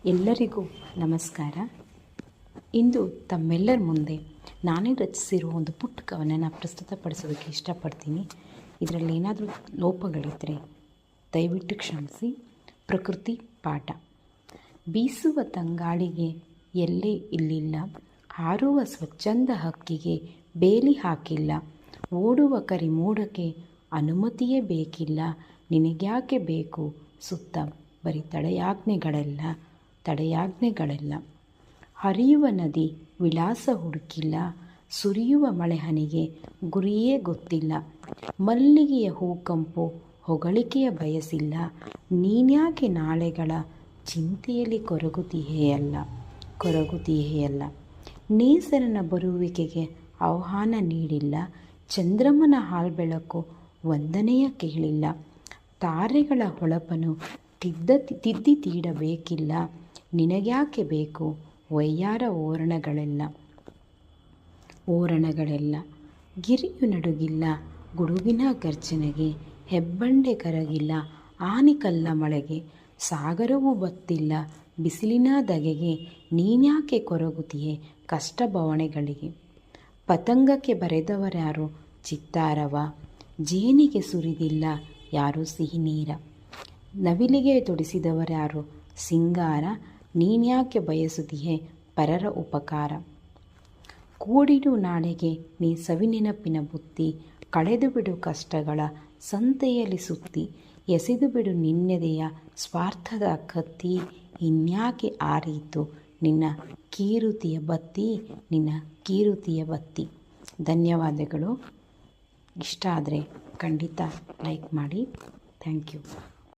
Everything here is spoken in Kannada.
ಎಲ್ಲರಿಗೂ ನಮಸ್ಕಾರ. ಇಂದು ತಮ್ಮೆಲ್ಲರ ಮುಂದೆ ನಾನೇ ರಚಿಸಿರುವ ಒಂದು ಪುಟ್ಟ ಕವನನ ಪ್ರಸ್ತುತಪಡಿಸೋದಕ್ಕೆ ಇಷ್ಟಪಡ್ತೀನಿ. ಇದರಲ್ಲಿ ಏನಾದರೂ ಲೋಪಗಳಿದ್ದರೆ ದಯವಿಟ್ಟು ಕ್ಷಮಿಸಿ. ಪ್ರಕೃತಿ ಪಾಠ. ಬೀಸುವ ತಂಗಾಳಿಗೆ ಎಲ್ಲೇ ಇಲ್ಲಿಲ್ಲ, ಹಾರುವ ಸ್ವಚ್ಛಂದ ಹಕ್ಕಿಗೆ ಬೇಲಿ ಹಾಕಿಲ್ಲ, ಓಡುವ ಕರಿಮೋಡಕ್ಕೆ ಅನುಮತಿಯೇ ಬೇಕಿಲ್ಲ, ನಿನಗ್ಯಾಕೆ ಬೇಕು ಸುತ್ತ ಬರೀ ತಡೆಯಾಜ್ಞೆಗಳೆಲ್ಲ. ಹರಿಯುವ ನದಿ ವಿಳಾಸ ಹುಡುಕಿಲ್ಲ, ಸುರಿಯುವ ಮಳೆಹನಿಗೆ ಗುರಿಯೇ ಗೊತ್ತಿಲ್ಲ, ಮಲ್ಲಿಗೆಯ ಹೂಕಂಪು ಹೊಗಳಿಕೆಯ ಬಯಸಿಲ್ಲ, ನೀನ್ಯಾಕೆ ನಾಳೆಗಳ ಚಿಂತೆಯಲ್ಲಿ ಕೊರಗುತ್ತೀಯೇ ಅಲ್ಲ. ನೇಸರನ ಬರುವಿಕೆಗೆ ಆಹ್ವಾನ ನೀಡಿಲ್ಲ, ಚಂದ್ರಮನ ಹಾಲ್ಬೆಳಕು ವಂದನೆಯ ಕೇಳಿಲ್ಲ, ತಾರೆಗಳ ಹೊಳಪನು ತಿದ್ದಿ ತೀಡಬೇಕಿಲ್ಲ, ನಿನಗ್ಯಾಕೆ ಬೇಕು ವಯ್ಯಾರ ಓರಣಗಳೆಲ್ಲ. ಗಿರಿಯು ನಡುಗಿಲ್ಲ ಗುಡುಗಿನ ಗರ್ಜನೆಗೆ, ಹೆಬ್ಬಂಡೆ ಕರಗಿಲ್ಲ ಆನಿಕಲ್ಲ ಮಳೆಗೆ, ಸಾಗರವೂ ಬತ್ತಿಲ್ಲ ಬಿಸಿಲಿನ ಧಗೆಗೆ, ನೀನ್ಯಾಕೆ ಕೊರಗುತ್ತೀಯೆ ಕಷ್ಟ ಬವಣೆಗಳಿಗೆ. ಪತಂಗಕ್ಕೆ ಬರೆದವರ್ಯಾರು ಚಿತ್ತಾರವ, ಜೇನಿಗೆ ಸುರಿದಿಲ್ಲ ಯಾರು ಸಿಹಿ ನೀರ, ನವಿಲಿಗೆ ತೊಡಿಸಿದವರ್ಯಾರು ಸಿಂಗಾರ, ನೀನ್ಯಾಕೆ ಬಯಸುತ್ತೀಯೆ ಪರರ ಉಪಕಾರ. ಕೂಡಿಡು ನಾಳೆಗೆ ನೀ ಸವಿನೆನಪಿನ ಬುತ್ತಿ, ಕಳೆದು ಬಿಡು ಕಷ್ಟಗಳ ಸಂತೆಯಲ್ಲಿ ಸುತ್ತಿ, ಎಸೆದು ಬಿಡು ನಿನ್ನೆದೆಯ ಸ್ವಾರ್ಥದ ಕತ್ತಿ, ಇನ್ಯಾಕೆ ಆರೀತು ನಿನ್ನ ಕೀರುತಿಯ ಬತ್ತಿ. ಧನ್ಯವಾದಗಳು. ಇಷ್ಟ ಆದರೆ ಖಂಡಿತ ಲೈಕ್ ಮಾಡಿ. Thank you.